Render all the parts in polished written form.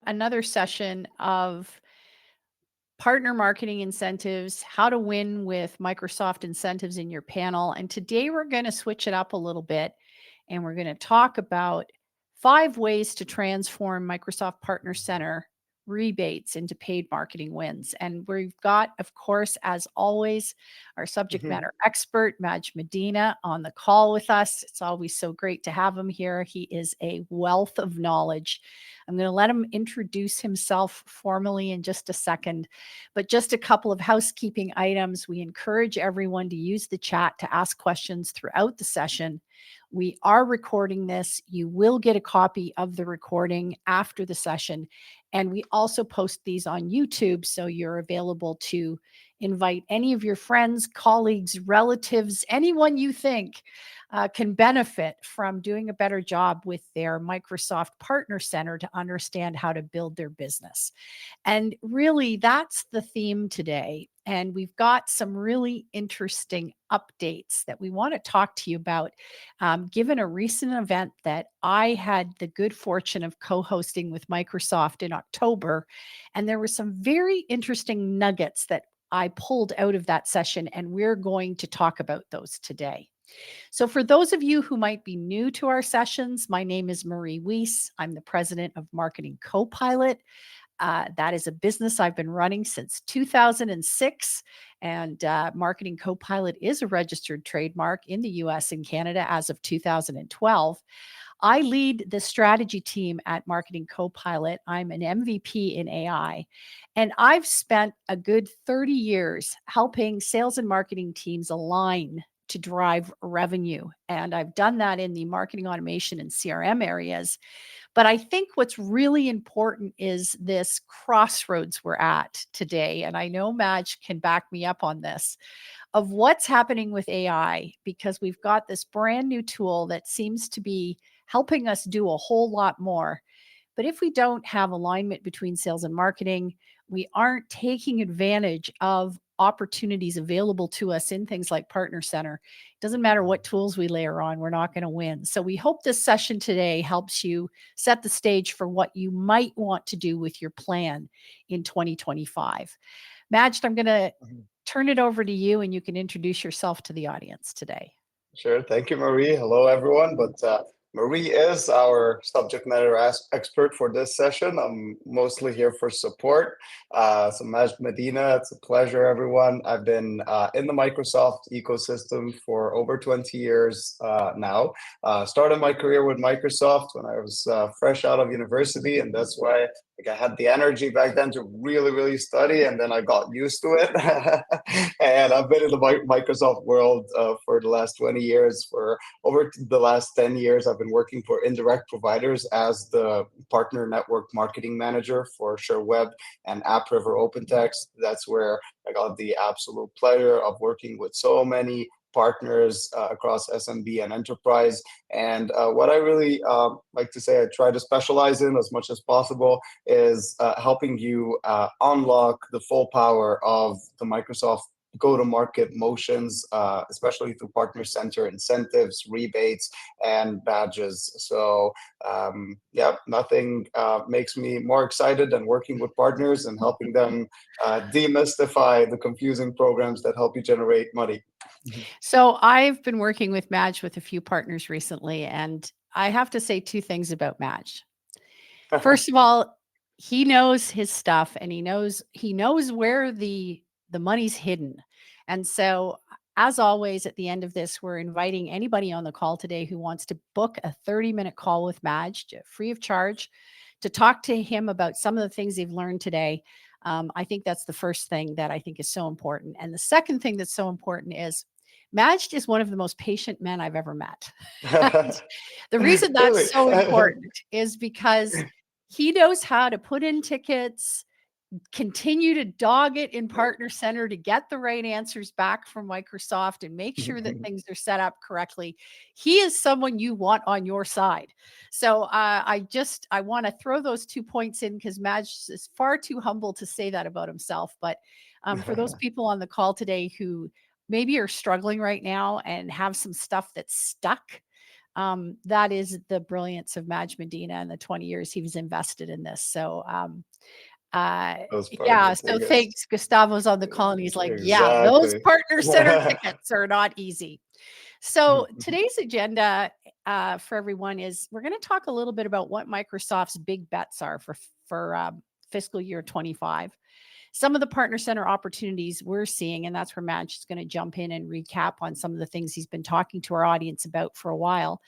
Another session of partner marketing incentives, how to win with Microsoft incentives in your panel. And today we're going to switch it up a little bit and we're going to talk about 5 ways to transform Microsoft Partner Center rebates into paid marketing wins. And we've got, of course, as always, our subject Mhm. matter expert, Majd Madina, on the call with us. It's always so great to have him here. He is a wealth of knowledge. I'm going to let him introduce himself formally in just a second. But just a couple of housekeeping items. We encourage everyone to use the chat to ask questions throughout the session. We are recording this. You will get a copy of the recording after the session. And we also post these on YouTube. So you're available to invite any of your friends, colleagues, relatives, anyone you think can benefit from doing a better job with their Microsoft Partner Center to understand how to build their business. And really, that's the theme today. And we've got some really interesting updates that we want to talk to you about, given a recent event that I had the good fortune of co hosting with Microsoft in October. And there were some very interesting nuggets that I pulled out of that session, and we're going to talk about those today. So, for those of you who might be new to our sessions, my name is Marie Wiese. I'm the president of Marketing Copilot. That is a business I've been running since 2006. And Marketing Copilot is a registered trademark in the US and Canada as of 2012. I lead the strategy team at Marketing Copilot. I'm an MVP in AI. And I've spent a good 30 years helping sales and marketing teams align to drive revenue. And I've done that in the marketing automation and CRM areas. But I think what's really important is this crossroads we're at today. And I know Madge can back me up on this of what's happening with AI, because we've got this brand new tool that seems to be helping us do a whole lot more. But if we don't have alignment between sales and marketing, we aren't taking advantage of opportunities available to us in things like Partner Center. It doesn't matter what tools we layer on, we're not going to win. So we hope this session today helps you set the stage for what you might want to do with your plan in 2025. Majd, I'm going to Mhm. turn it over to you and you can introduce yourself to the audience today. Sure. Thank you, Marie. Hello, everyone. Marie is our subject matter expert for this session. I'm mostly here for support. So, Majd Madina, it's a pleasure, everyone. I've been in the Microsoft ecosystem for over 20 years now. Started my career with Microsoft when I was fresh out of university, and that's why I had the energy back then to really, really study, and then I got used to it. And I've been in the Microsoft world for the last 20 years. For over the last 10 years, I've been working for indirect providers as the partner network marketing manager for SureWeb and AppRiver OpenText. That's where I got the absolute pleasure of working with so many partners across SMB and enterprise. And what I really like to say I try to specialize in as much as possible is helping you unlock the full power of the Microsoft go-to-market motions, especially through partner center incentives, rebates, and badges. So yeah, nothing makes me more excited than working with partners and helping them demystify the confusing programs that help you generate money. So I've been working with Madge with a few partners recently, and I have to say 2 things about Madge. First of all, he knows his stuff and he knows where the money's hidden. And so as always at the end of this, we're inviting anybody on the call today who wants to book a 30-minute call with Madge, free of charge, to talk to him about some of the things they've learned today. I think that's the first thing that I think is so important. And the second thing that's so important is Majd is one of the most patient men I've ever met. And the reason Really? that's so important is because he knows how to put in tickets, continue to dog it in Partner Center to get the right answers back from Microsoft and make sure that things are set up correctly. He is someone you want on your side. So I want to throw those 2 points in because Madge is far too humble to say that about himself. But for those people on the call today who maybe are struggling right now and have some stuff that's stuck, That is the brilliance of Majd Madina and the 20 years he was invested in this. So, uh, That's part of yeah, the so biggest. thanks. Gustavo's on the call and he's like, yeah, those Exactly. partner center tickets are not easy. So today's agenda for everyone is we're going to talk a little bit about what Microsoft's big bets are for fiscal year 25. Some of the partner center opportunities we're seeing, and that's where Madge is going to jump in and recap on some of the things he's been talking to our audience about for a while.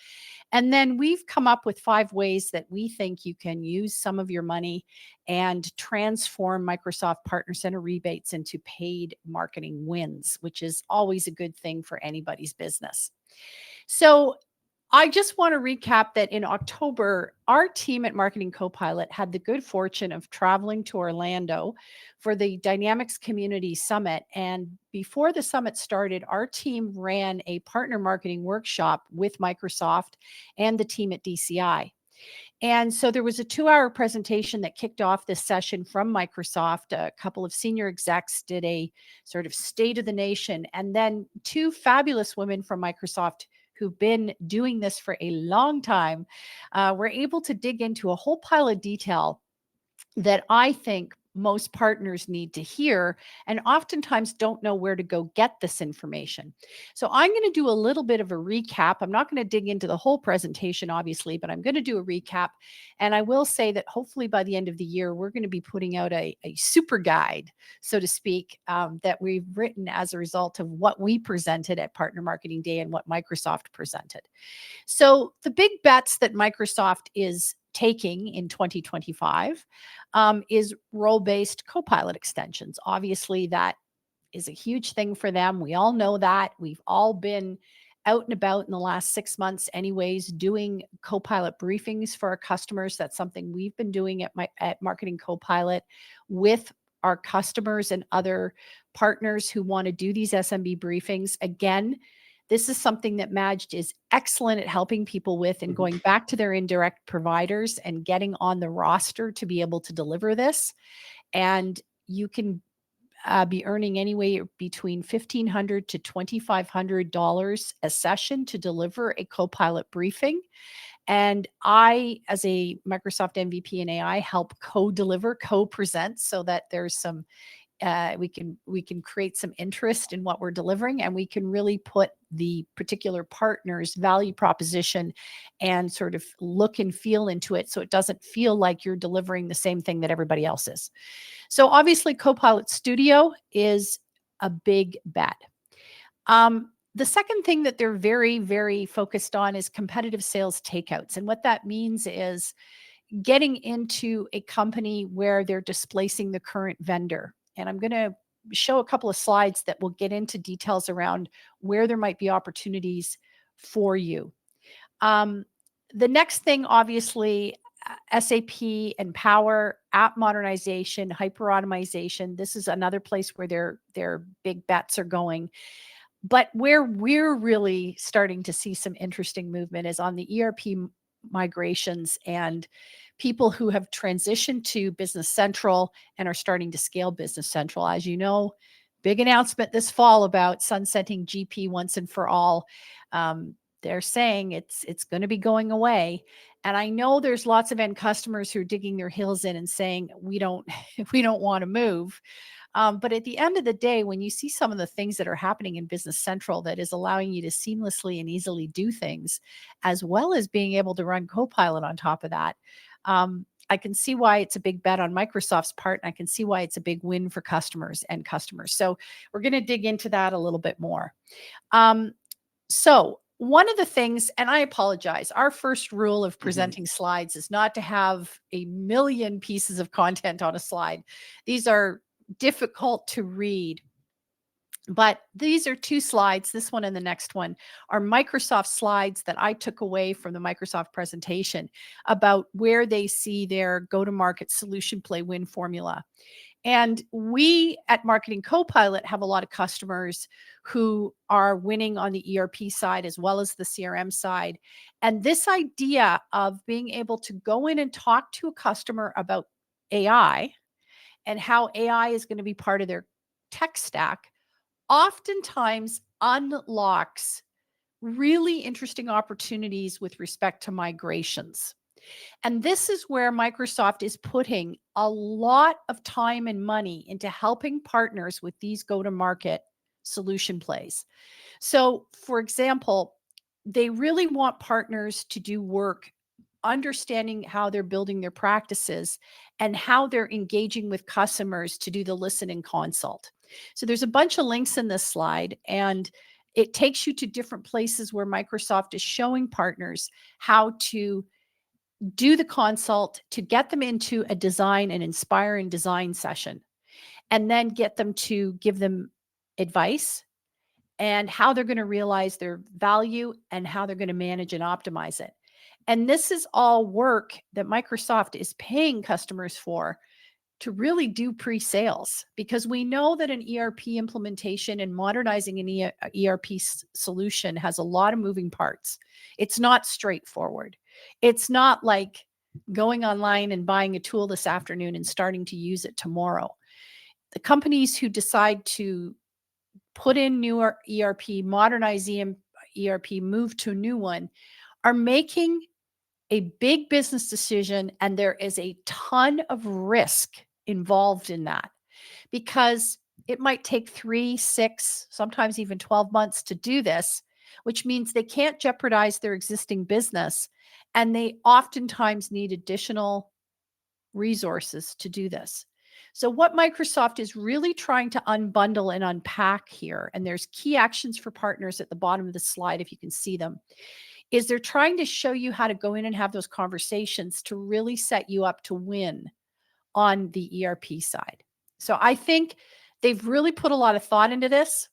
And then we've come up with 5 ways that we think you can use some of your money and transform Microsoft Partner Center rebates into paid marketing wins, which is always a good thing for anybody's business. So I just want to recap that in October, our team at Marketing Copilot had the good fortune of traveling to Orlando for the Dynamics Community Summit. And before the summit started, our team ran a partner marketing workshop with Microsoft and the team at DCI. And so there was a 2-hour presentation that kicked off this session from Microsoft. A couple of senior execs did a sort of state of the nation. And then 2 fabulous women from Microsoft who've been doing this for a long time were able to dig into a whole pile of detail that I think most partners need to hear and oftentimes don't know where to go get this information. So I'm going to do a little bit of a recap. I'm not going to dig into the whole presentation, obviously, but I'm going to do a recap. And I will say that hopefully by the end of the year, we're going to be putting out a super guide, so to speak, that we've written as a result of what we presented at Partner Marketing Day and what Microsoft presented. So the big bets that Microsoft is taking in 2025 is role-based Copilot extensions. Obviously, that is a huge thing for them. We all know that. We've all been out and about in the last 6 months, anyways, doing Copilot briefings for our customers. That's something we've been doing at Marketing Copilot with our customers and other partners who want to do these SMB briefings. Again, this is something that Majd is excellent at helping people with and going back to their indirect providers and getting on the roster to be able to deliver this. And you can be earning anywhere between $1,500 to $2,500 a session to deliver a Copilot briefing. And I, as a Microsoft MVP in AI, help co-deliver, co-present so that there's some we can create some interest in what we're delivering, and we can really put the particular partner's value proposition and sort of look and feel into it so it doesn't feel like you're delivering the same thing that everybody else is. So obviously Copilot Studio is a big bet. The second thing that they're very, very focused on is competitive sales takeouts. And what that means is getting into a company where they're displacing the current vendor. And I'm going to show a couple of slides that will get into details around where there might be opportunities for you. The next thing, obviously, SAP and Power, app modernization, hyper-automation. This is another place where their big bets are going. But where we're really starting to see some interesting movement is on the ERP migrations and people who have transitioned to Business Central and are starting to scale Business Central. As you know, big announcement this fall about sunsetting GP once and for all. They're saying it's going to be going away. And I know there's lots of end customers who are digging their heels in and saying, we don't want to move. But at the end of the day, when you see some of the things that are happening in Business Central that is allowing you to seamlessly and easily do things, as well as being able to run Copilot on top of that, I can see why it's a big bet on Microsoft's part, and I can see why it's a big win for customers and customers. So we're going to dig into that a little bit more. So one of the things, and I apologize, our first rule of presenting slides is not to have a million pieces of content on a slide. These are difficult to read. But these are 2 slides. This one and the next one are Microsoft slides that I took away from the Microsoft presentation about where they see their go-to-market solution play win formula. And we at Marketing Copilot have a lot of customers who are winning on the ERP side as well as the CRM side. And this idea of being able to go in and talk to a customer about AI and how AI is going to be part of their tech stack oftentimes unlocks really interesting opportunities with respect to migrations. And this is where Microsoft is putting a lot of time and money into helping partners with these go to market solution plays. So, for example, they really want partners to do work understanding how they're building their practices and how they're engaging with customers to do the listen and consult. So, there's a bunch of links in this slide, and it takes you to different places where Microsoft is showing partners how to do the consult to get them into a design and inspiring design session, and then get them to give them advice and how they're going to realize their value and how they're going to manage and optimize it. And this is all work that Microsoft is paying customers for to really do pre-sales, because we know that an ERP implementation and modernizing an ERP solution has a lot of moving parts. It's not straightforward. It's not like going online and buying a tool this afternoon and starting to use it tomorrow. The companies who decide to put in newer ERP, modernize ERP, move to a new one, are making a big business decision, and there is a ton of risk involved in that, because it might take 3, 6, sometimes even 12 months to do this, which means they can't jeopardize their existing business. And they oftentimes need additional resources to do this. So, what Microsoft is really trying to unbundle and unpack here, and there's key actions for partners at the bottom of the slide, if you can see them, is they're trying to show you how to go in and have those conversations to really set you up to win on the ERP side. So I think they've really put a lot of thought into this.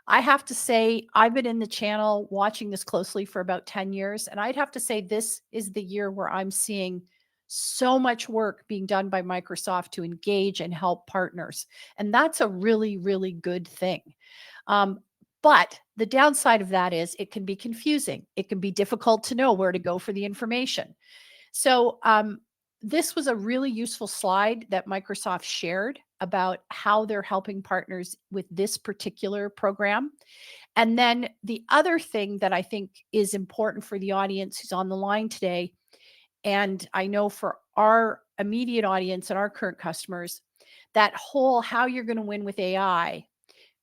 I have to say, I've been in the channel watching this closely for about 10 years. And I'd have to say, this is the year where I'm seeing so much work being done by Microsoft to engage and help partners. And that's a really, really good thing. Um, but the downside of that is it can be confusing. It can be difficult to know where to go for the information. So, this was a really useful slide that Microsoft shared about how they're helping partners with this particular program. And then the other thing that I think is important for the audience who's on the line today, and I know for our immediate audience and our current customers, that whole how you're going to win with AI,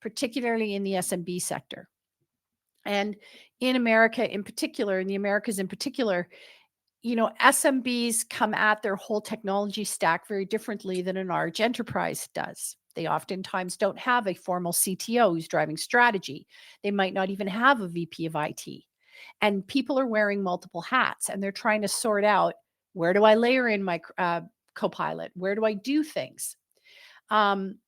particularly in the SMB sector. And in America in particular, in the Americas in particular, SMBs come at their whole technology stack very differently than a large enterprise does. They oftentimes don't have a formal CTO who's driving strategy. They might not even have a VP of IT. And people are wearing multiple hats, and they're trying to sort out, where do I layer in my Copilot? Where do I do things? Um,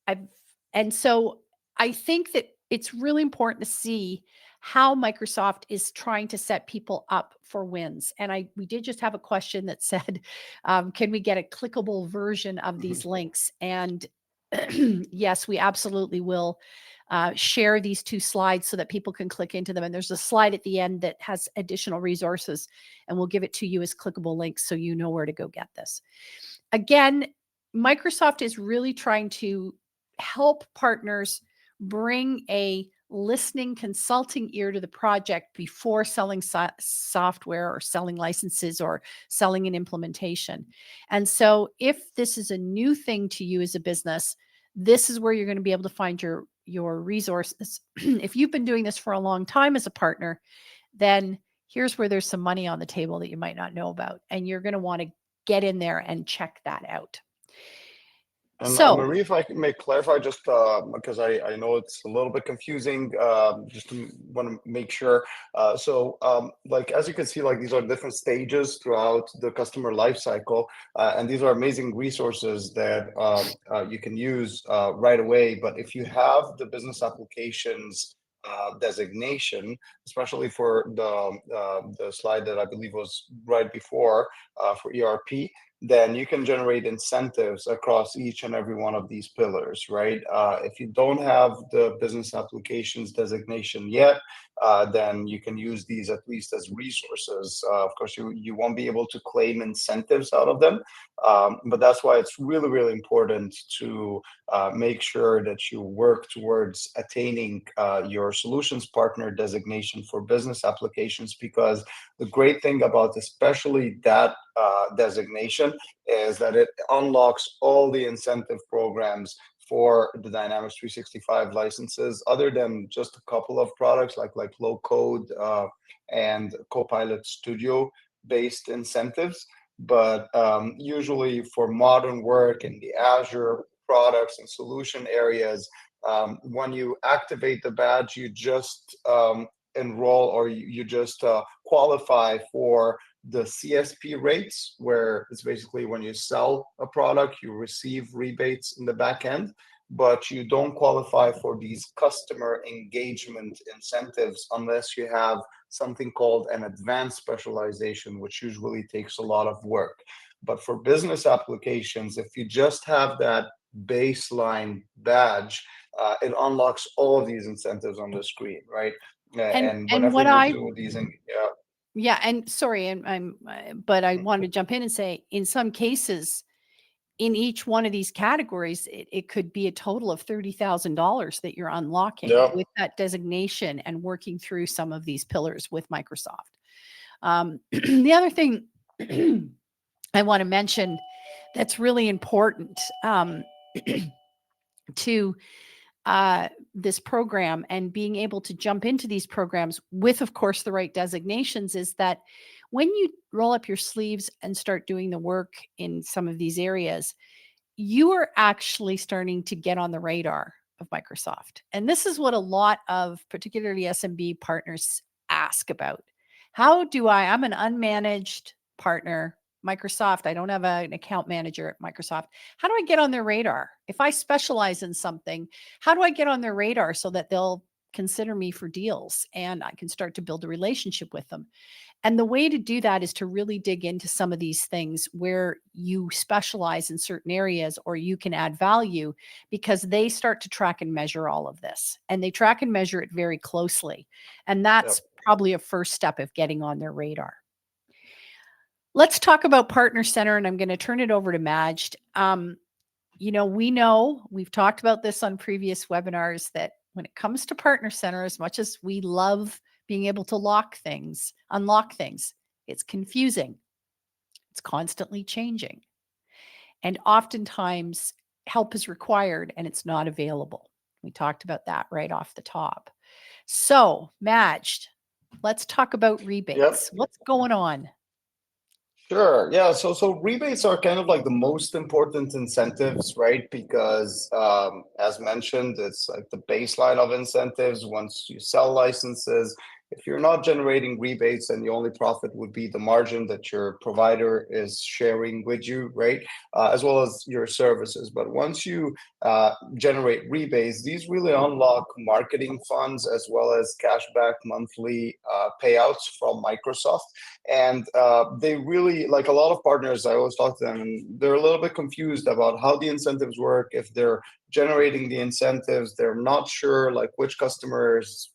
I've, and so I think that it's really important to see how Microsoft is trying to set people up for wins. And we did just have a question that said, can we get a clickable version of these links? And yes, we absolutely will share these 2 slides so that people can click into them. And there's a slide at the end that has additional resources, and we'll give it to you as clickable links so you know where to go get this. Again, Microsoft is really trying to help partners bring a listening, consulting ear to the project before selling software or selling licenses or selling an implementation. And so, if this is a new thing to you as a business, this is where you're going to be able to find your resources. If you've been doing this for a long time as a partner, then here's where there's some money on the table that you might not know about, and you're going to want to get in there and check that out. And So, Marie, if I may clarify, just because I know it's a little bit confusing, just to want to make sure. Like as you can see, like these are different stages throughout the customer life cycle, and these are amazing resources that you can use right away. But if you have the business applications designation, especially for the slide that I believe was right before for ERP. then you can generate incentives across each and every one of these pillars, right? If you don't have the business applications designation yet, then you can use these at least as resources. Of course, you won't be able to claim incentives out of them, but that's why it's really, really important to make sure that you work towards attaining your solutions partner designation for business applications, because the great thing about especially that designation is that it unlocks all the incentive programs for the Dynamics 365 licenses, other than just a couple of products like low code and Copilot Studio based incentives. But usually for modern work in the Azure products and solution areas, when you activate the badge, you just enroll, or you just qualify for the CSP rates, where it's basically when you sell a product, you receive rebates in the back end, but you don't qualify for these customer engagement incentives unless you have something called an advanced specialization, which usually takes a lot of work. But for business applications, if you just have that baseline badge, it unlocks all of these incentives on the screen, right? And And whenever what you I do these, Yeah, and sorry, and but I want to jump in and say, in some cases, in each one of these categories, it could be a total of $30,000 that you're unlocking yeah, with that designation and working through some of these pillars with Microsoft. The other thing I want to mention that's really important to this program and being able to jump into these programs with, of course, the right designations is that when you roll up your sleeves and start doing the work in some of these areas, you are actually starting to get on the radar of Microsoft. And this is what a lot of particularly SMB partners ask about. How do I'm an unmanaged partner, Microsoft. I don't have an account manager at Microsoft. How do I get on their radar? If I specialize in something, how do I get on their radar so that they'll consider me for deals and I can start to build a relationship with them? And the way to do that is to really dig into some of these things where you specialize in certain areas or you can add value, because they start to track and measure all of this, and they track and measure it very closely. And yeah, that's probably a first step of getting on their radar. Let's talk about Partner Center, and I'm going to turn it over to Majd. We know we've talked about this on previous webinars that when it comes to Partner Center, as much as we love being able to unlock things, it's confusing. It's constantly changing. And oftentimes help is required and it's not available. We talked about that right off the top. So, Majd, let's talk about yep. rebates. What's going on? Sure. Yeah. So rebates are kind of like the most important incentives, right? Because as mentioned, it's like the baseline of incentives. Once you sell licenses, if you're not generating rebates, then the only profit would be the margin that your provider is sharing with you, right? As well as your services. But once you generate rebates, these really unlock marketing funds as well as cashback monthly payouts from Microsoft. And they really, like a lot of partners, I always talk to them, and they're a little bit confused about how the incentives work. If they're generating the incentives, they're not sure like which customer is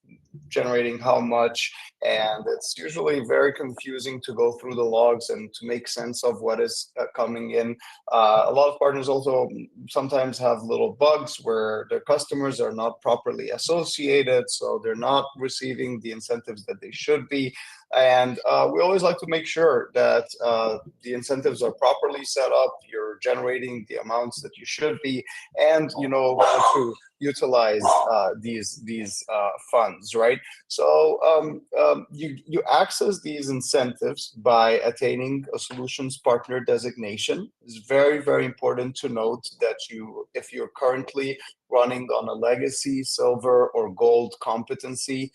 generating how much, and it's usually very confusing to go through the logs and to make sense of what is coming in. A lot of partners also sometimes have little bugs where their customers are not properly associated, so they're not receiving the incentives that they should be. And we always like to make sure that the incentives are properly set up, you're generating the amounts that you should be, and you know how to utilize these funds, right? So you access these incentives by attaining a solutions partner designation. It's very, very important to note that if you're currently running on a legacy silver or gold competency,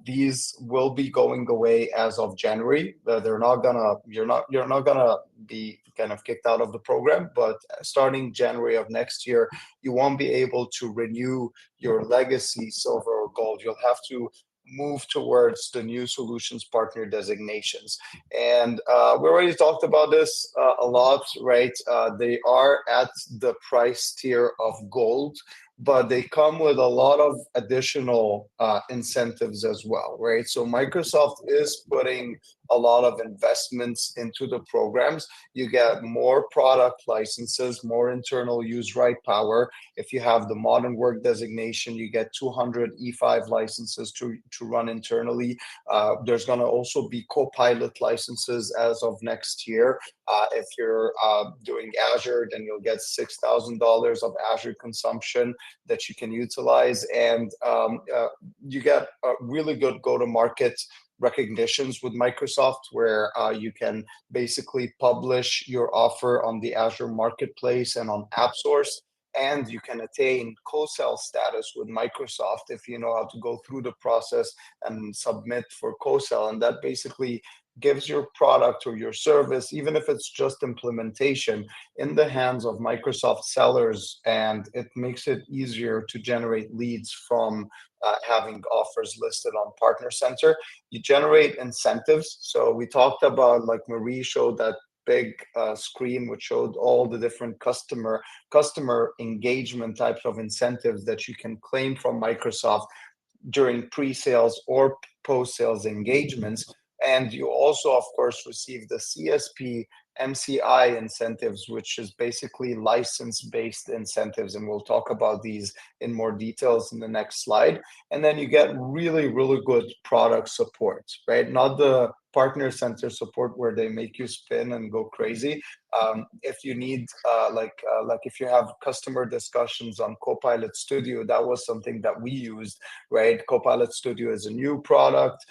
these will be going away as of January. They're not gonna you're not gonna be kind of kicked out of the program, but starting January of next year, you won't be able to renew your legacy silver or gold. You'll have to move towards the new solutions partner designations. And we already talked about this a lot, right? They are at the price tier of gold, but they come with a lot of additional incentives as well, right? So Microsoft is putting a lot of investments into the programs. You get more product licenses, more internal use right power. If you have the modern work designation, you get 200 E5 licenses to run internally. There's going to also be Copilot licenses as of next year. If you're doing Azure, then you'll get $6,000 of Azure consumption that you can utilize. And you get a really good go-to-market recognitions with Microsoft, where you can basically publish your offer on the Azure Marketplace and on AppSource, and you can attain co-sell status with Microsoft if you know how to go through the process and submit for co-sell. And that basically gives your product or your service, even if it's just implementation, in the hands of Microsoft sellers, and it makes it easier to generate leads from having offers listed on Partner Center. You generate incentives. So we talked about, like Marie showed that big screen which showed all the different customer engagement types of incentives that you can claim from Microsoft during pre-sales or post-sales engagements. And you also, of course, receive the CSP MCI incentives, which is basically license-based incentives. And we'll talk about these in more details in the next slide. And then you get really, really good product support, right? Not the partner center support where they make you spin and go crazy. If you need, like if you have customer discussions on Copilot Studio, that was something that we used, right? Copilot Studio is a new product.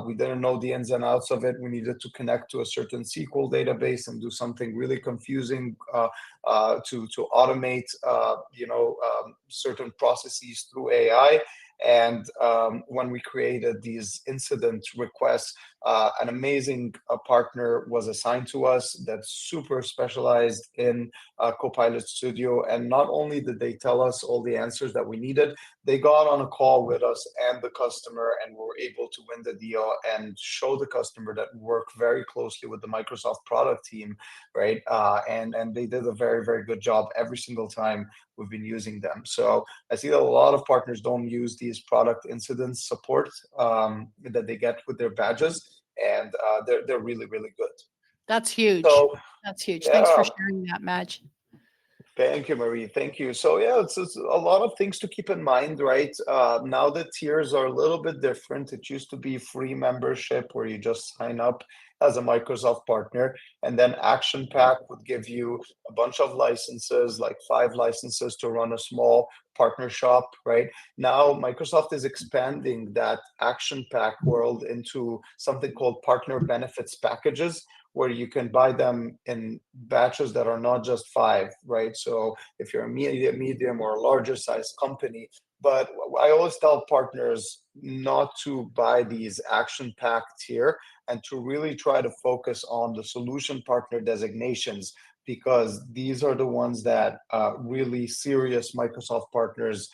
We didn't know the ins and outs of it. We needed to connect to a certain SQL database and do something really confusing to automate, certain processes through AI. And when we created these incident requests, an amazing partner was assigned to us that's super specialized in Copilot Studio. And not only did they tell us all the answers that we needed, they got on a call with us and the customer, and were able to win the deal and show the customer that we work very closely with the Microsoft product team, right? And they did a very, very good job every single time we've been using them. So I see that a lot of partners don't use these product incident support that they get with their badges, and they're really, really good. That's huge. So That's huge. Thanks for yeah, sharing that, Madge. thank you, Marie. Thank you. So yeah, it's a lot of things to keep in mind, right? Now the tiers are a little bit different. It used to be free membership where you just sign up as a Microsoft partner, and then Action Pack would give you a bunch of licenses, like 5 licenses to run a small partner shop, right? Now Microsoft is expanding that Action Pack world into something called partner benefits packages, where you can buy them in batches that are not just 5, right? So if you're a medium or a larger size company, but I always tell partners not to buy these action pack tier, and to really try to focus on the solution partner designations, because these are the ones that really serious Microsoft partners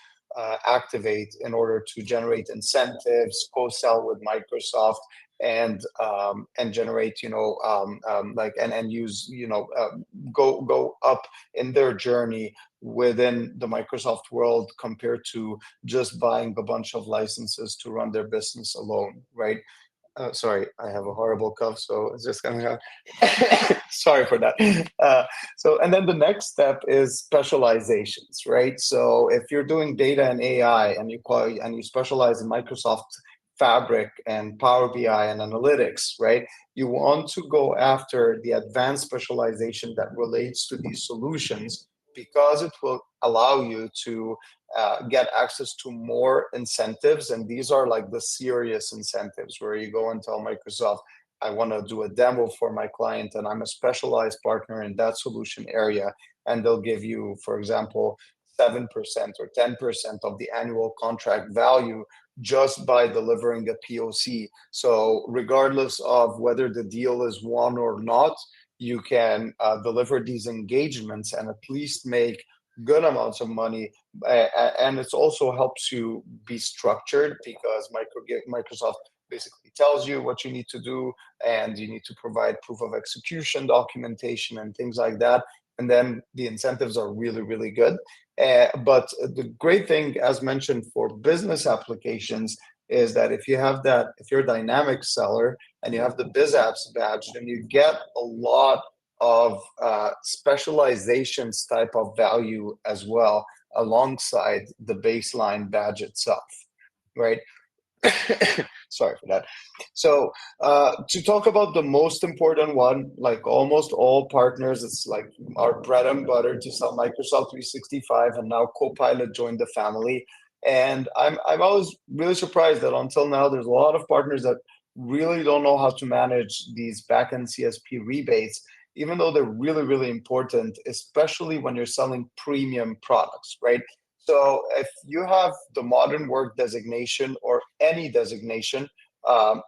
activate in order to generate incentives, co-sell with Microsoft, and generate, like, and use, go up in their journey within the Microsoft world, compared to just buying a bunch of licenses to run their business alone, right? Sorry, I have a horrible cough, so it's just coming out. Sorry for that. And then the next step is specializations, right? So if you're doing data and AI, and you specialize in Microsoft Fabric and Power BI and analytics, right? You want to go after the advanced specialization that relates to these solutions, because it will allow you to get access to more incentives. And these are like the serious incentives, where you go and tell Microsoft, I want to do a demo for my client, and I'm a specialized partner in that solution area. And they'll give you, for example, 7% or 10% of the annual contract value just by delivering a POC. So regardless of whether the deal is won or not, you can deliver these engagements and at least make good amounts of money, and it also helps you be structured because Microsoft basically tells you what you need to do, and you need to provide proof of execution documentation and things like that. And then the incentives are really, really good. But the great thing, as mentioned, for business applications is that if you're a dynamic seller and you have the BizApps badge, then you get a lot of specializations type of value as well alongside the baseline badge itself, right? Sorry for that. So to talk about the most important one, like almost all partners, it's like our bread and butter to sell Microsoft 365, and now Copilot joined the family. And I'm always really surprised that until now there's a lot of partners that really don't know how to manage these backend CSP rebates, even though they're really, really important, especially when you're selling premium products, right? So if you have the modern work designation or any designation,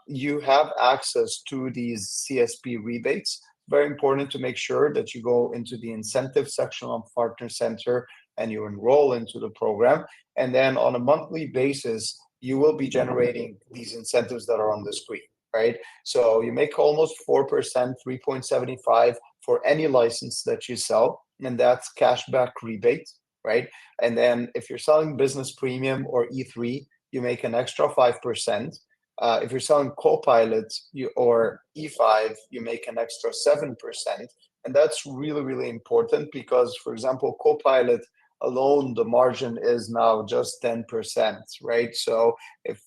you have access to these CSP rebates. Very important to make sure that you go into the incentive section of Partner Center and you enroll into the program. And then on a monthly basis, you will be generating these incentives that are on the screen, right? So you make almost 4%, 3.75 for any license that you sell, and that's cashback rebate, right? And then if you're selling business premium or E3, you make an extra 5%. If you're selling Copilot or E5, you make an extra 7%. And that's really, really important because, for example, Copilot alone, the margin is now just 10%, right? So if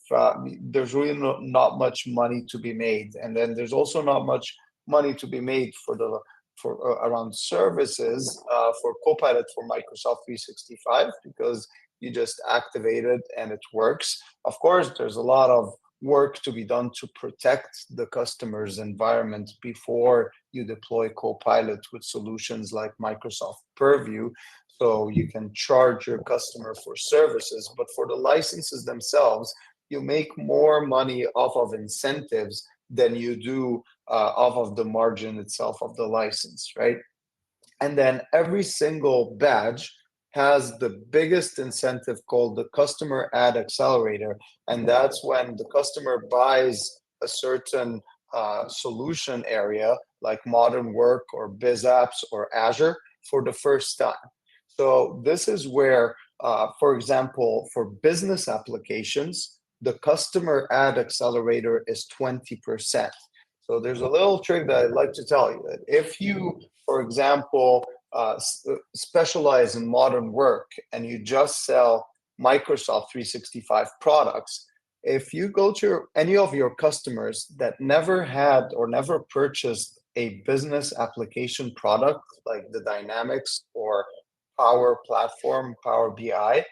there's really not much money to be made. And then there's also not much money to be made for around services for Copilot for Microsoft 365 because you just activate it and it works. Of course, there's a lot of work to be done to protect the customer's environment before you deploy Copilot with solutions like Microsoft Purview. So you can charge your customer for services, but for the licenses themselves, you make more money off of incentives than you do off of the margin itself of the license, right? And then every single badge has the biggest incentive called the Customer Ad Accelerator. And that's when the customer buys a certain solution area like Modern Work or BizApps or Azure for the first time. So this is where, for example, for business applications, the Customer Ad Accelerator is 20%. So there's a little trick that I'd like to tell you that if you, for example, specialize in modern work and you just sell Microsoft 365 products, if you go to any of your customers that never had or never purchased a business application product like the Dynamics or Power Platform, Power BI,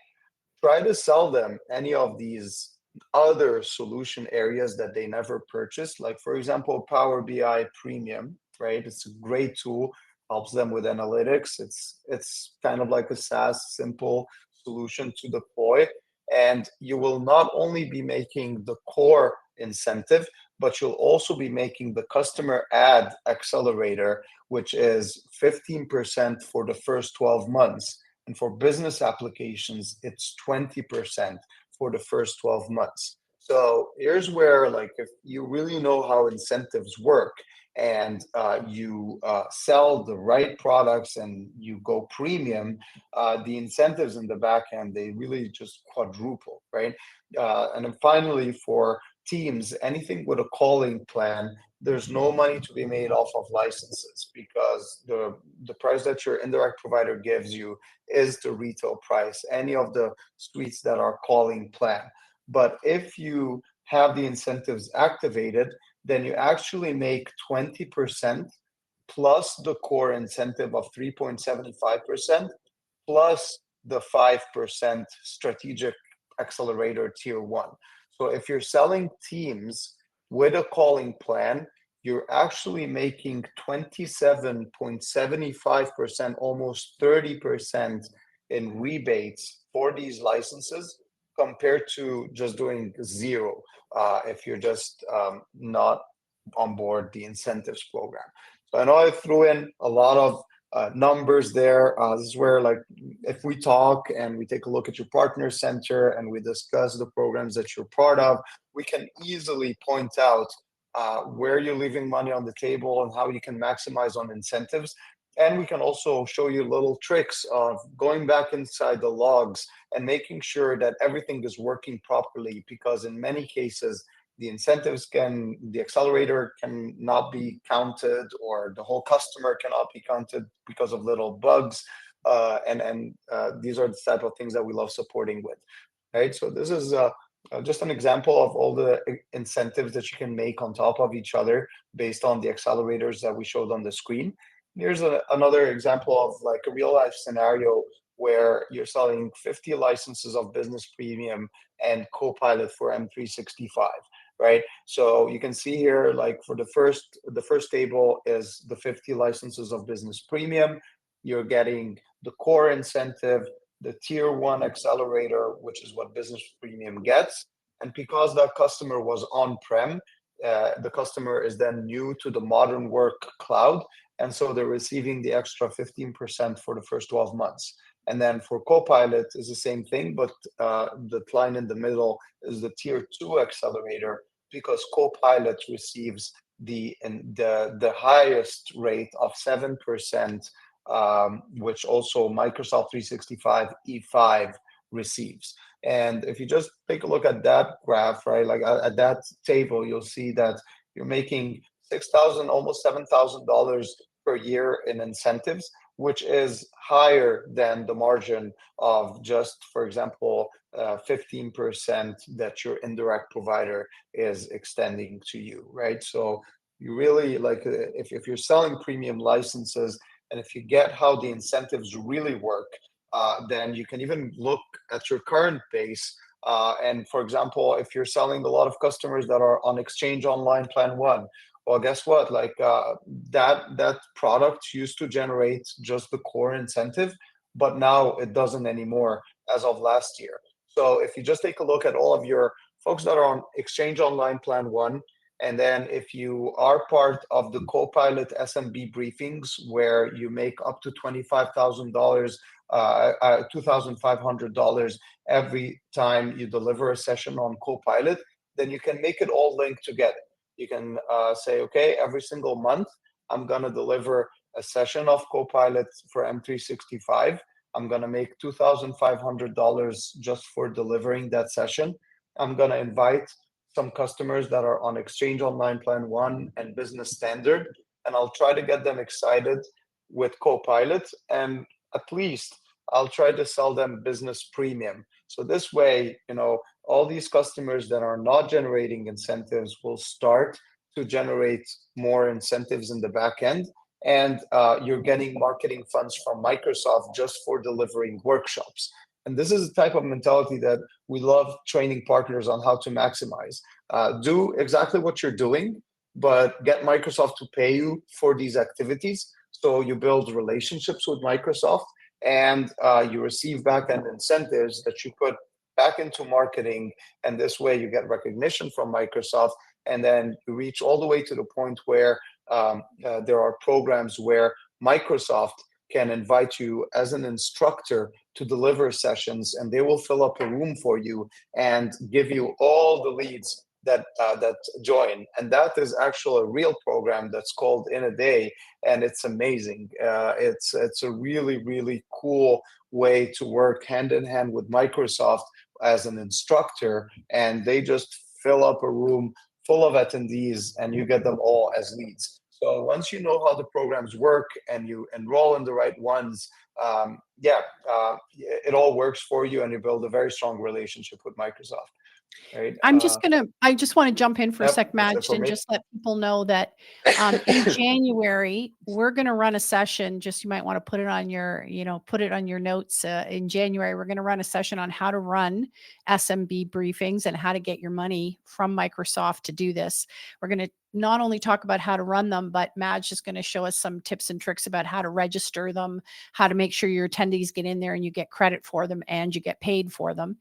try to sell them any of these other solution areas that they never purchased, like for example Power BI Premium, right? It's a great tool, helps them with analytics. It's kind of like a SaaS simple solution to deploy, and you will not only be making the core incentive, but you'll also be making the customer ad accelerator, which is 15% for the first 12 months. And for business applications, it's 20% for the first 12 months. So here's where, like, if you really know how incentives work and you sell the right products and you go premium, the incentives in the back end, they really just quadruple, right? And then finally, for teams, anything with a calling plan, there's no money to be made off of licenses because the price that your indirect provider gives you is the retail price, any of the suites that are calling plan. But if you have the incentives activated, then you actually make 20% plus the core incentive of 3.75% plus the 5% strategic accelerator tier one. So if you're selling teams with a calling plan, you're actually making 27.75%, almost 30% in rebates for these licenses compared to just doing zero if you're just not on board the incentives program. So I know I threw in a lot of numbers there. This is where, like, if we talk and we take a look at your partner center and we discuss the programs that you're part of, we can easily point out where you're leaving money on the table and how you can maximize on incentives. And we can also show you little tricks of going back inside the logs and making sure that everything is working properly, because in many cases, the accelerator can not be counted, or the whole customer cannot be counted because of little bugs. And these are the type of things that we love supporting with, right? So this is just an example of all the incentives that you can make on top of each other based on the accelerators that we showed on the screen. Here's another example of like a real life scenario where you're selling 50 licenses of business premium and Copilot for M365, right? So you can see here, like for the first table is the 50 licenses of business premium. You're getting the core incentive, the tier one accelerator, which is what business premium gets. And because that customer was on-prem, the customer is then new to the modern work cloud. And so they're receiving the extra 15% for the first 12 months. And then for Copilot is the same thing, but the line in the middle is the tier two accelerator, because Copilot receives the highest rate of 7%, which also Microsoft 365 E5 receives. And if you just take a look at that graph, right, like at that table, you'll see that you're making 6,000, almost $7,000 per year in incentives, which is higher than the margin of just, for example, 15% that your indirect provider is extending to you, right? So you really, like, if you're selling premium licenses, and if you get how the incentives really work, then you can even look at your current base. And for example, if you're selling a lot of customers that are on Exchange Online Plan 1, well, guess what? Like that product used to generate just the core incentive, but now it doesn't anymore as of last year. So if you just take a look at all of your folks that are on Exchange Online Plan 1, and then if you are part of the Copilot SMB briefings where you make up to $25,000, $2,500 every time you deliver a session on Copilot, then you can make it all linked together. You can say, okay, every single month, I'm going to deliver a session of Copilot for M365. I'm going to make $2,500 just for delivering that session. I'm going to invite some customers that are on Exchange Online Plan 1 and Business Standard, and I'll try to get them excited with Copilot, and at least I'll try to sell them Business Premium. So this way, all these customers that are not generating incentives will start to generate more incentives in the back end. And you're getting marketing funds from Microsoft just for delivering workshops. And this is the type of mentality that we love training partners on how to maximize. Do exactly what you're doing, but get Microsoft to pay you for these activities. So you build relationships with Microsoft, and you receive back-end incentives that you put back into marketing. And this way you get recognition from Microsoft. And then you reach all the way to the point where there are programs where Microsoft can invite you as an instructor to deliver sessions, and they will fill up a room for you and give you all the leads that join. And that is actually a real program that's called In a Day, and it's amazing. It's a really, really cool way to work hand in hand with Microsoft as an instructor, and they just fill up a room full of attendees, and you get them all as leads. So once you know how the programs work and you enroll in the right ones, it all works for you, and you build a very strong relationship with Microsoft. Right. I just want to jump in for a Yep, sec, that's it Majd, for and me. just let people know that in January, we're going to run a session. Just, you might want to put it on your notes. In January, we're going to run a session on how to run SMB briefings and how to get your money from Microsoft to do this. We're going to not only talk about how to run them, but Madge is going to show us some tips and tricks about how to register them, how to make sure your attendees get in there and you get credit for them and you get paid for them.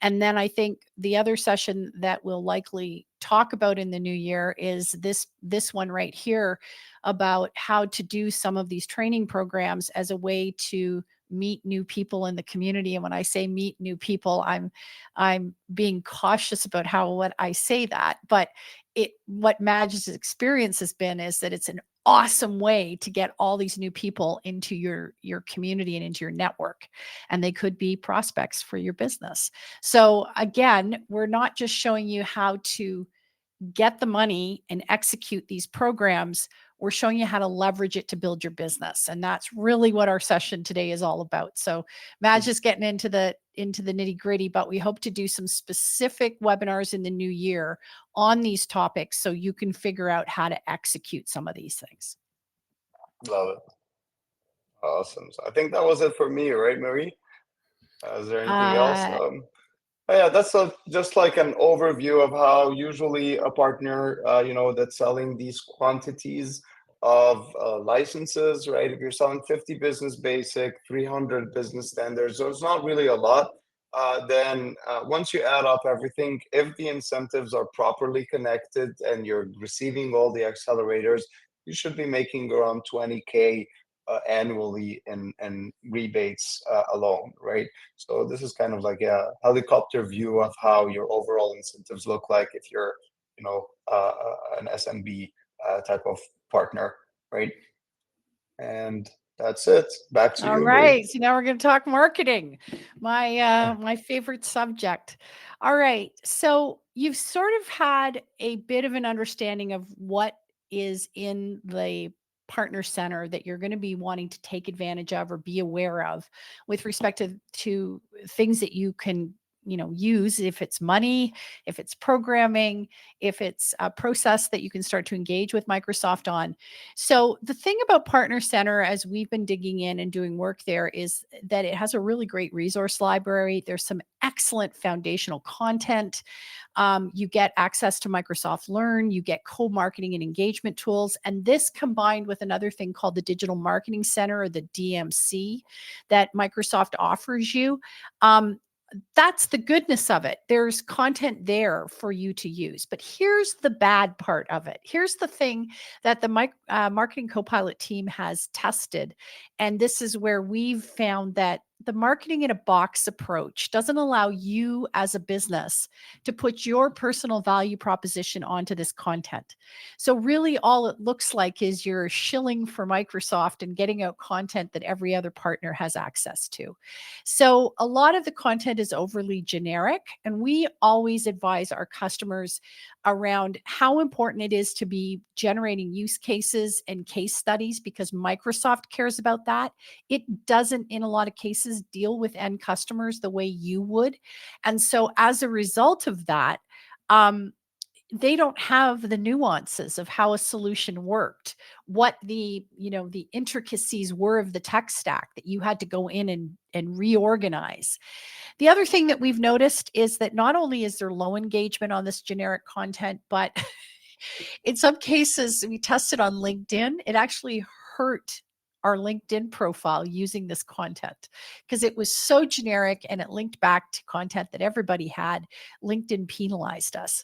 And then I think the other session that we'll likely talk about in the new year is this one right here about how to do some of these training programs as a way to meet new people in the community. And when I say meet new people, I'm being cautious about how what I say that, but what Madge's experience has been is that it's an awesome way to get all these new people into your community and into your network, and they could be prospects for your business. So again, we're not just showing you how to get the money and execute these programs. We're showing you how to leverage it to build your business. And that's really what our session today is all about. So Madge is getting into the nitty gritty, but we hope to do some specific webinars in the new year on these topics so you can figure out how to execute some of these things. Love it. Awesome. So I think that was it for me, right, Marie? Is there anything else? Yeah, that's just like an overview of how usually a partner, that's selling these quantities of licenses, right? If you're selling 50 business basic, 300 business standards, so it's not really a lot. Then once you add up everything, if the incentives are properly connected and you're receiving all the accelerators, you should be making around 20K annually in rebates alone, right? So this is kind of like a helicopter view of how your overall incentives look like if you're, an SMB type of partner, right? And that's it. Back to All you, Marie. right. So now we're going to talk marketing, my favorite subject. All right. So you've sort of had a bit of an understanding of what is in the partner center that you're going to be wanting to take advantage of or be aware of with respect to things that you can use, if it's money, if it's programming, if it's a process that you can start to engage with Microsoft on. So the thing about Partner Center, as we've been digging in and doing work there, is that it has a really great resource library. There's some excellent foundational content. You get access to Microsoft Learn, you get co-marketing and engagement tools. And this combined with another thing called the Digital Marketing Center, or the DMC, that Microsoft offers you. That's the goodness of it. There's content there for you to use. But here's the bad part of it. Here's the thing that the Marketing Copilot team has tested. And this is where we've found that the marketing in a box approach doesn't allow you as a business to put your personal value proposition onto this content. So really all it looks like is you're shilling for Microsoft and getting out content that every other partner has access to. So a lot of the content is overly generic, and we always advise our customers around how important it is to be generating use cases and case studies, because Microsoft cares about that. It doesn't, in a lot of cases, deal with end customers the way you would. And so as a result of that, they don't have the nuances of how a solution worked, what the intricacies were of the tech stack that you had to go in and reorganize. The other thing that we've noticed is that not only is there low engagement on this generic content, but in some cases, we tested on LinkedIn, it actually hurt our LinkedIn profile using this content because it was so generic and it linked back to content that everybody had. LinkedIn penalized us.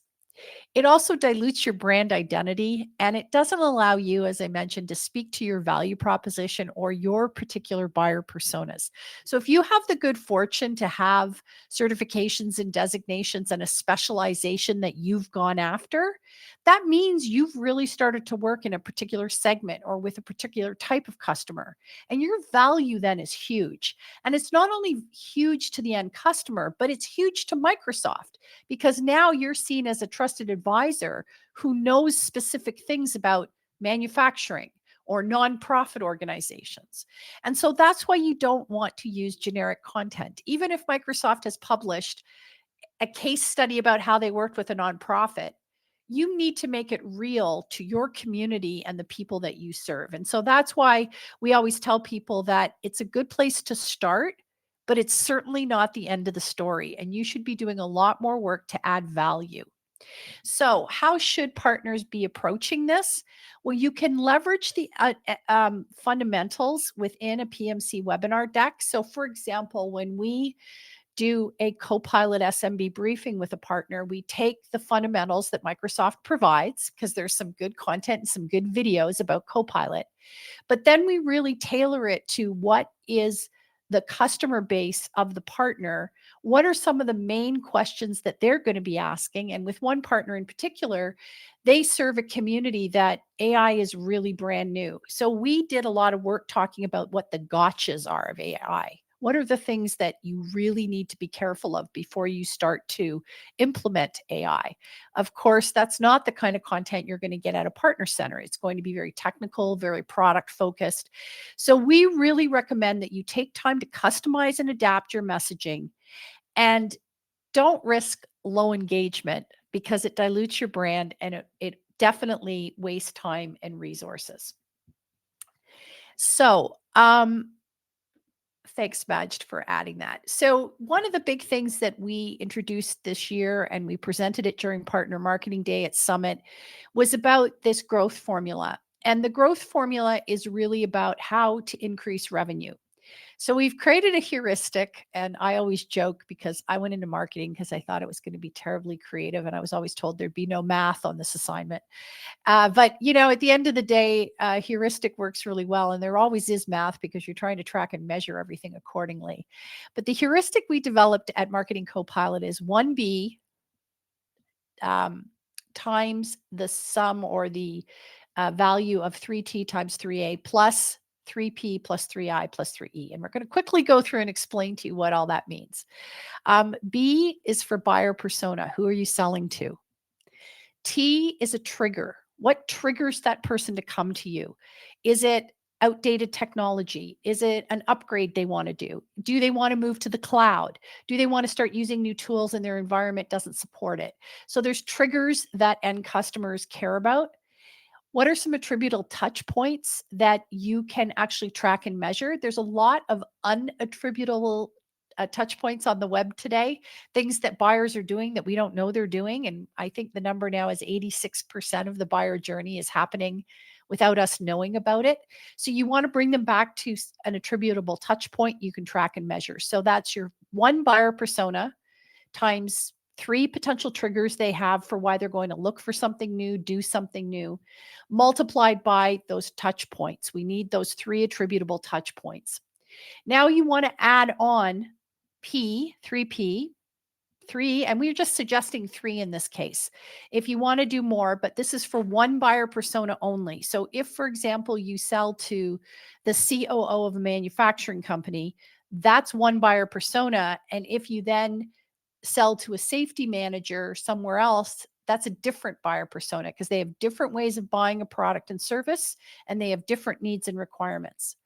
It also dilutes your brand identity, and it doesn't allow you, as I mentioned, to speak to your value proposition or your particular buyer personas. So if you have the good fortune to have certifications and designations and a specialization that you've gone after, that means you've really started to work in a particular segment or with a particular type of customer. And your value then is huge. And it's not only huge to the end customer, but it's huge to Microsoft, because now you're seen as a trusted advisor who knows specific things about manufacturing or nonprofit organizations. And so that's why you don't want to use generic content. Even if Microsoft has published a case study about how they worked with a nonprofit, you need to make it real to your community and the people that you serve. And so that's why we always tell people that it's a good place to start, but it's certainly not the end of the story. And you should be doing a lot more work to add value. So, how should partners be approaching this? Well, you can leverage the fundamentals within a PMC webinar deck. So, for example, when we do a Copilot SMB briefing with a partner, we take the fundamentals that Microsoft provides, because there's some good content and some good videos about Copilot, but then we really tailor it to what is the customer base of the partner. What are some of the main questions that they're going to be asking? And with one partner in particular, they serve a community that AI is really brand new. So we did a lot of work talking about what the gotchas are of AI. What are the things that you really need to be careful of before you start to implement AI? Of course, that's not the kind of content you're going to get at a partner center. It's going to be very technical, very product focused. So we really recommend that you take time to customize and adapt your messaging, and don't risk low engagement, because it dilutes your brand and it definitely wastes time and resources. So, thanks, Majd, for adding that. So one of the big things that we introduced this year, and we presented it during Partner Marketing Day at Summit, was about this growth formula. And the growth formula is really about how to increase revenue. So we've created a heuristic, and I always joke because I went into marketing because I thought it was going to be terribly creative, and I was always told there'd be no math on this assignment. But at the end of the day, heuristic works really well, and there always is math because you're trying to track and measure everything accordingly. But the heuristic we developed at Marketing Copilot is 1B times the sum, or the value of 3T times 3A plus 3P plus 3I plus 3E. And we're going to quickly go through and explain to you what all that means. B is for buyer persona. Who are you selling to? T is a trigger. What triggers that person to come to you? Is it outdated technology? Is it an upgrade they want to do? Do they want to move to the cloud? Do they want to start using new tools and their environment doesn't support it? So there's triggers that end customers care about. What are some attributable touch points that you can actually track and measure? There's a lot of unattributable touch points on the web today, things that buyers are doing that we don't know they're doing. And I think the number now is 86% of the buyer journey is happening without us knowing about it. So you want to bring them back to an attributable touch point you can track and measure. So that's your one buyer persona times 3 potential triggers they have for why they're going to look for something new, do something new, multiplied by those touch points. We need those 3 attributable touch points. Now you want to add on P, 3P, 3, and we're just suggesting 3 in this case. If you want to do more, but this is for one buyer persona only. So if, for example, you sell to the COO of a manufacturing company, that's one buyer persona. And if you then sell to a safety manager somewhere else, that's a different buyer persona, because they have different ways of buying a product and service, and they have different needs and requirements.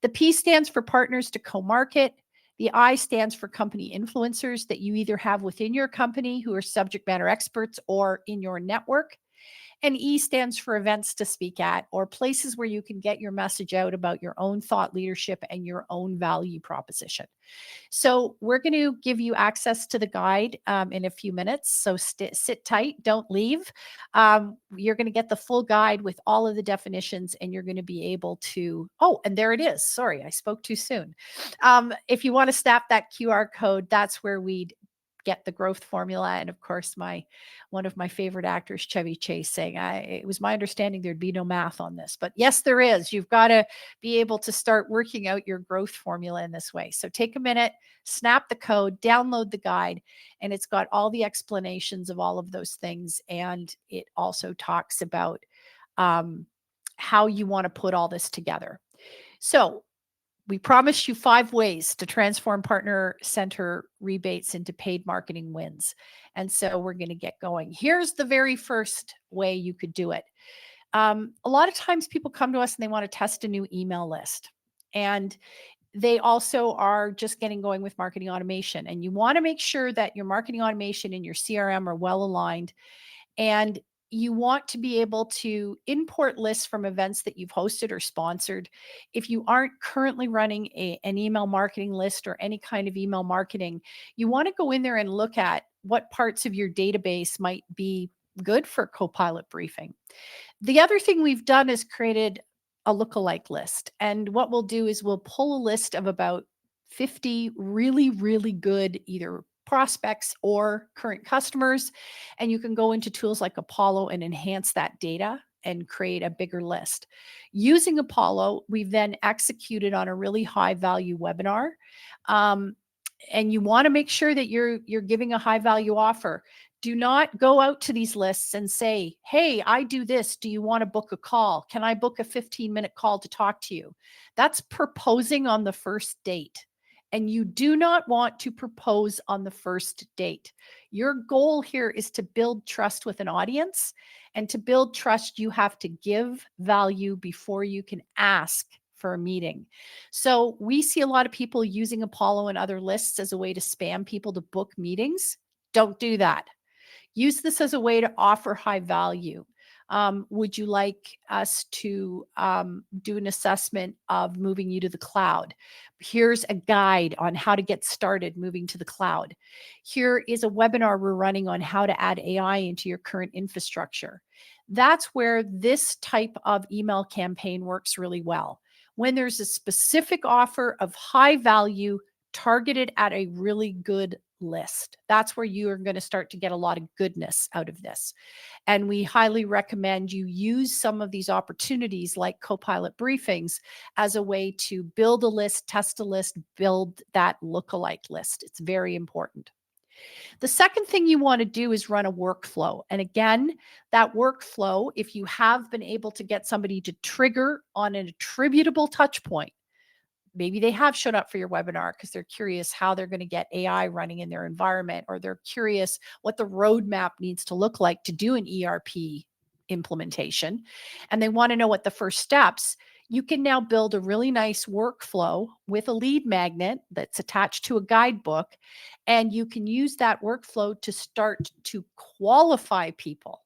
The P stands for partners to co-market. The I stands for company influencers that you either have within your company who are subject matter experts or in your network. And E stands for events to speak at, or places where you can get your message out about your own thought leadership and your own value proposition. So we're going to give you access to the guide in a few minutes. So sit tight, don't leave. You're going to get the full guide with all of the definitions, and you're going to be able to, oh, and there it is. Sorry, I spoke too soon. If you want to snap that QR code, that's where we'd get the growth formula. And of course, one of my favorite actors, Chevy Chase, saying, it was my understanding there'd be no math on this. But yes, there is. You've got to be able to start working out your growth formula in this way. So take a minute, snap the code, download the guide, and it's got all the explanations of all of those things. And it also talks about how you want to put all this together. So we promised you 5 ways to transform partner center rebates into paid marketing wins. And so we're going to get going. Here's the very first way you could do it. A lot of times people come to us and they want to test a new email list. And they also are just getting going with marketing automation. And you want to make sure that your marketing automation and your CRM are well aligned. And you want to be able to import lists from events that you've hosted or sponsored. If you aren't currently running an email marketing list or any kind of email marketing, you want to go in there and look at what parts of your database might be good for Copilot briefing. The other thing we've done is created a lookalike list. And what we'll do is we'll pull a list of about 50 really, really good either prospects or current customers. And you can go into tools like Apollo and enhance that data and create a bigger list. Using Apollo, we've then executed on a really high value webinar. Um, and you want to make sure that you're giving a high value offer. Do not go out to these lists and say, "Hey, I do this. Do you want to book a call? Can I book a 15-minute call to talk to you?" That's proposing on the first date. And you do not want to propose on the first date. Your goal here is to build trust with an audience. And to build trust, you have to give value before you can ask for a meeting. So we see a lot of people using Apollo and other lists as a way to spam people to book meetings. Don't do that. Use this as a way to offer high value. Would you like us to do an assessment of moving you to the cloud? Here's a guide on how to get started moving to the cloud. Here is a webinar we're running on how to add AI into your current infrastructure. That's where this type of email campaign works really well. When there's a specific offer of high value targeted at a really good list. That's where you are going to start to get a lot of goodness out of this. And we highly recommend you use some of these opportunities like Copilot briefings as a way to build a list, test a list, build that lookalike list. It's very important. The second thing you want to do is run a workflow. And again, that workflow, if you have been able to get somebody to trigger on an attributable touch point, maybe they have shown up for your webinar because they're curious how they're going to get AI running in their environment, or they're curious what the roadmap needs to look like to do an ERP implementation, and they want to know what the first steps. You can now build a really nice workflow with a lead magnet that's attached to a guidebook, and you can use that workflow to start to qualify people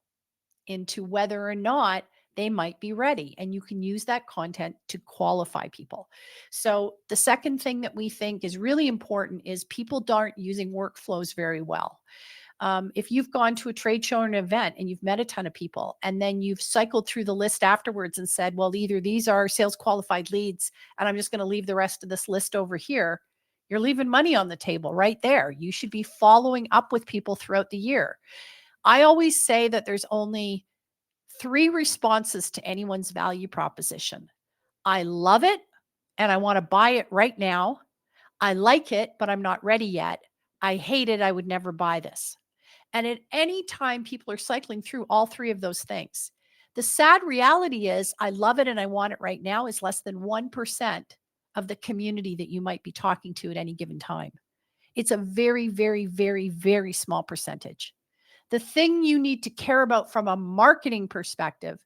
into whether or not they might be ready. And you can use that content to qualify people. So, the second thing that we think is really important is people aren't using workflows very well. If you've gone to a trade show or an event and you've met a ton of people, and then you've cycled through the list afterwards and said, well, either these are sales qualified leads, and I'm just going to leave the rest of this list over here, you're leaving money on the table right there. You should be following up with people throughout the year. I always say that there's only 3 responses to anyone's value proposition. I love it and I want to buy it right now. I like it, but I'm not ready yet. I hate it. I would never buy this. And at any time, people are cycling through all 3 of those things. The sad reality is, I love it and I want it right now is less than 1% of the community that you might be talking to at any given time. It's a very, very, very, very small percentage. The thing you need to care about from a marketing perspective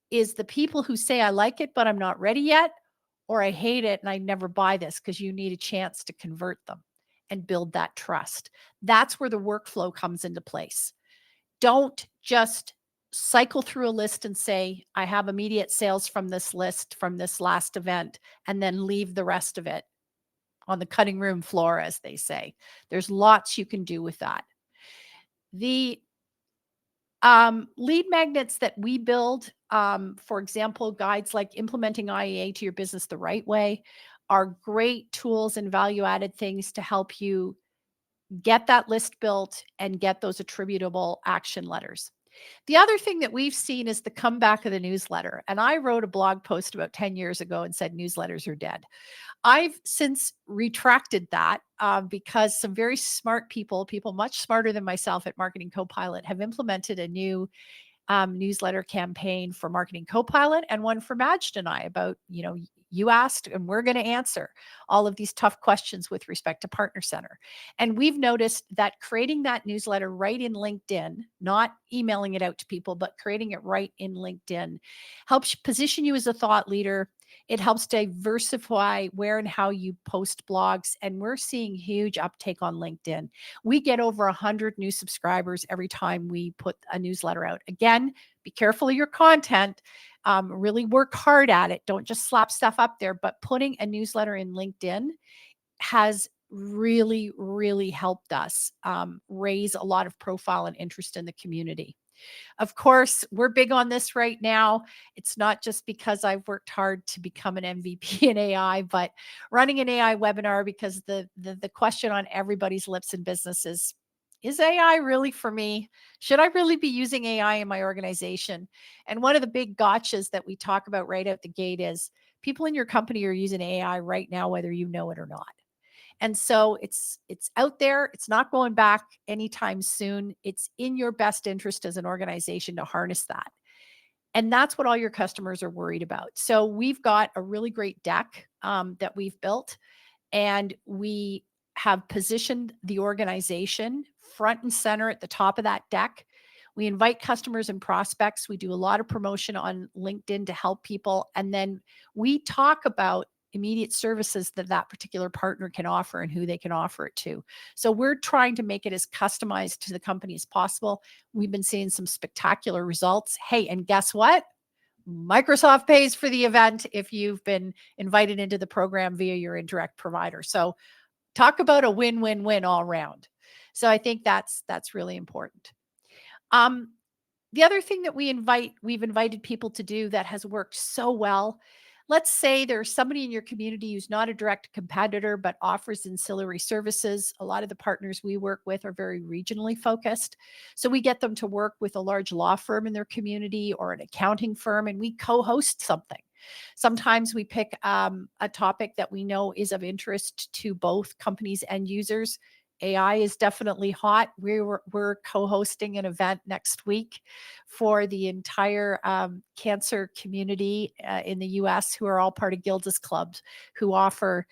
is the people who say, I like it, but I'm not ready yet, or I hate it and I never buy this, because you need a chance to convert them and build that trust. That's where the workflow comes into place. Don't just cycle through a list and say, I have immediate sales from this list from this last event, and then leave the rest of it on the cutting room floor, as they say. There's lots you can do with that. The lead magnets that we build, for example, guides like implementing IEA to your business the right way, are great tools and value added things to help you get that list built and get those attributable action letters. The other thing that we've seen is the comeback of the newsletter. And I wrote a blog post about 10 years ago and said newsletters are dead. I've since retracted that because some very smart people much smarter than myself at Marketing Copilot, have implemented a new newsletter campaign for Marketing Copilot and one for Majd and I about, you asked and we're going to answer all of these tough questions with respect to Partner Center. And we've noticed that creating that newsletter right in LinkedIn, not emailing it out to people, but creating it right in LinkedIn, helps position you as a thought leader. It helps diversify where and how you post blogs. And we're seeing huge uptake on LinkedIn. We get over 100 new subscribers every time we put a newsletter out. Again, be careful of your content. Really work hard at it. Don't just slap stuff up there. But putting a newsletter in LinkedIn has really, really helped us raise a lot of profile and interest in the community. Of course, we're big on this right now. It's not just because I've worked hard to become an MVP in AI, but running an AI webinar, because the question on everybody's lips in business is AI really for me? Should I really be using AI in my organization? And one of the big gotchas that we talk about right out the gate is people in your company are using AI right now, whether you know it or not. And so it's out there. It's not going back anytime soon. It's in your best interest as an organization to harness that. And that's what all your customers are worried about. So we've got a really great deck that we've built, and we have positioned the organization front and center at the top of that deck. We invite customers and prospects. We do a lot of promotion on LinkedIn to help people. And then we talk about immediate services that that particular partner can offer and who they can offer it to. So we're trying to make it as customized to the company as possible. We've been seeing some spectacular results. Hey, and guess what? Microsoft pays for the event if you've been invited into the program via your indirect provider. So talk about a win-win-win all around. So I think that's really important. The other thing that we've invited people to do that has worked so well. Let's say there's somebody in your community who's not a direct competitor, but offers ancillary services. A lot of the partners we work with are very regionally focused. So we get them to work with a large law firm in their community or an accounting firm, and we co-host something. Sometimes we pick a topic that we know is of interest to both companies and users. AI is definitely hot. We're co-hosting an event next week for the entire cancer community in the U.S., who are all part of Gilda's clubs, who offer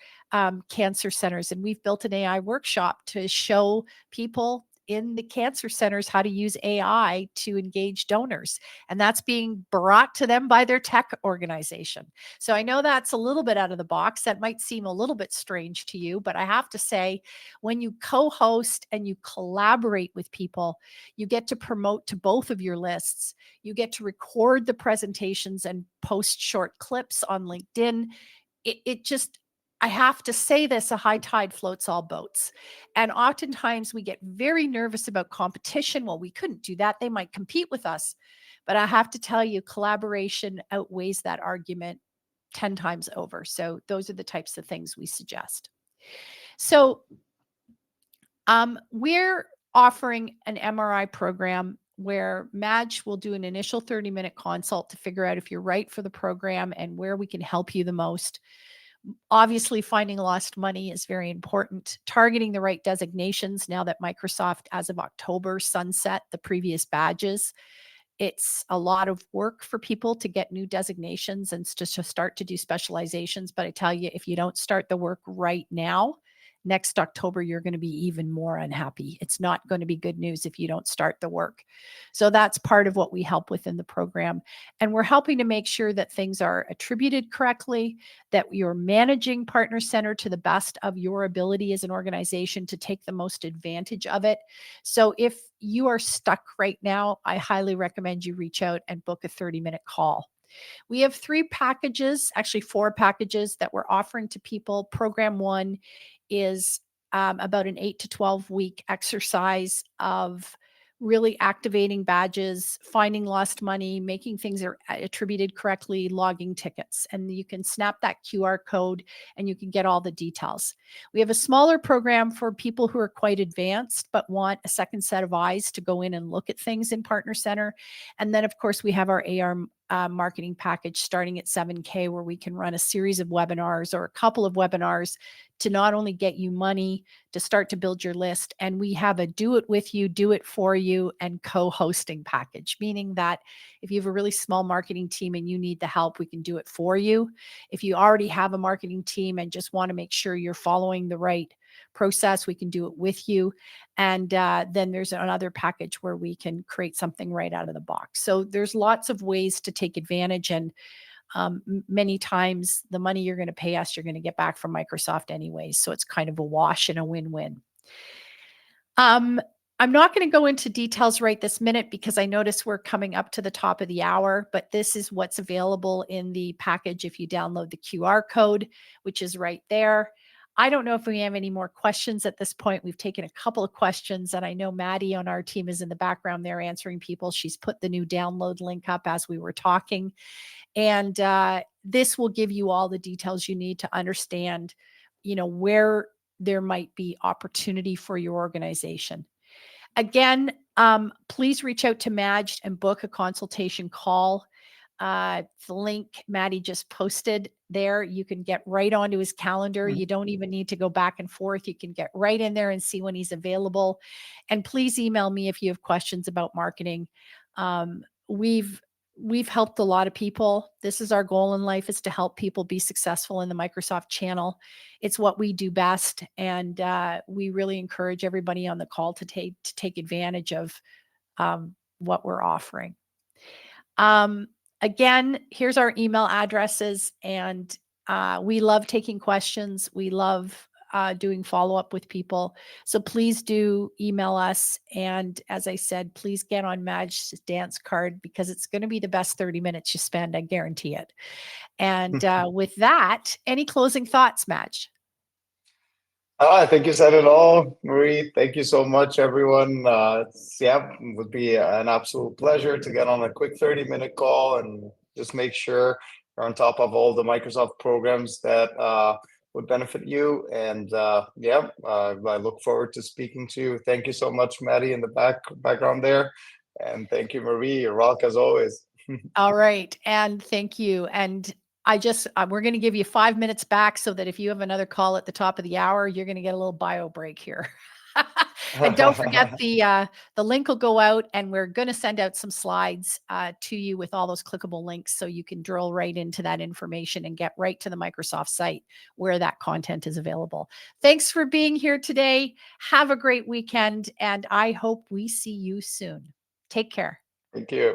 cancer centers, and we've built an AI workshop to show people in the cancer centers how to use AI to engage donors. And that's being brought to them by their tech organization. So I know that's a little bit out of the box. That might seem a little bit strange to you, but I have to say, when you co-host and you collaborate with people, you get to promote to both of your lists. You get to record the presentations and post short clips on LinkedIn. It just, I have to say this, a high tide floats all boats. And oftentimes we get very nervous about competition. Well, we couldn't do that. They might compete with us. But I have to tell you, collaboration outweighs that argument 10 times over. So those are the types of things we suggest. So we're offering an MRI program where Madge will do an initial 30-minute consult to figure out if you're right for the program and where we can help you the most. Obviously, finding lost money is very important. Targeting the right designations now that Microsoft, as of October, sunset the previous badges. It's a lot of work for people to get new designations and to start to do specializations. But I tell you, if you don't start the work right now, next October, you're going to be even more unhappy. It's not going to be good news if you don't start the work. So that's part of what we help with in the program. And we're helping to make sure that things are attributed correctly, that you're managing Partner Center to the best of your ability as an organization to take the most advantage of it. So if you are stuck right now, I highly recommend you reach out and book a 30-minute call. We have 3 packages, actually 4 packages that we're offering to people. Program 1 is about an 8 to 12 week exercise of really activating badges, finding lost money, making things are attributed correctly, logging tickets. And you can snap that QR code and you can get all the details. We have a smaller program for people who are quite advanced but want a second set of eyes to go in and look at things in Partner Center. And then, of course, we have our AR marketing package starting at $7K, where we can run a series of webinars or a couple of webinars to not only get you money to start to build your list. And we have a do it with you, do it for you, and co-hosting package, meaning that if you have a really small marketing team and you need the help, we can do it for you. If you already have a marketing team and just want to make sure you're following the right process, we can do it with you. And then there's another package where we can create something right out of the box. So there's lots of ways to take advantage. And many times the money you're going to pay us, you're going to get back from Microsoft anyways. So it's kind of a wash and a win-win. I'm not going to go into details right this minute because I notice we're coming up to the top of the hour, but this is what's available in the package if you download the QR code, which is right there. I don't know if we have any more questions at this point. We've taken a couple of questions, and I know Maddie on our team is in the background there answering people. She's put the new download link up as we were talking. And this will give you all the details you need to understand, where there might be opportunity for your organization. Again, please reach out to Majd and book a consultation call. The link Maddie just posted there, you can get right onto his calendar. You don't even need to go back and forth. You can get right in there and see when he's available. And please email me if you have questions about marketing. We've helped a lot of people. This is our goal in life, is to help people be successful in the Microsoft channel. It's what we do best. And we really encourage everybody on the call to take advantage of what we're offering. Again, here's our email addresses, and we love taking questions. We love doing follow-up with people. So please do email us. And as I said, please get on Majd's dance card, because it's going to be the best 30 minutes you spend. I guarantee it. And with that, any closing thoughts, Majd? I think you said it all, Marie. Thank you so much, everyone. It would be an absolute pleasure to get on a quick 30-minute call and just make sure you're on top of all the Microsoft programs that would benefit you. And I look forward to speaking to you. Thank you so much, Maddie, in the background there. And thank you, Marie. You rock as always. All right. And thank you. And we're going to give you 5 minutes back, so that if you have another call at the top of the hour, you're going to get a little bio break here. And don't forget, the link will go out, and we're going to send out some slides to you with all those clickable links, so you can drill right into that information and get right to the Microsoft site where that content is available. Thanks for being here today. Have a great weekend, and I hope we see you soon. Take care. Thank you.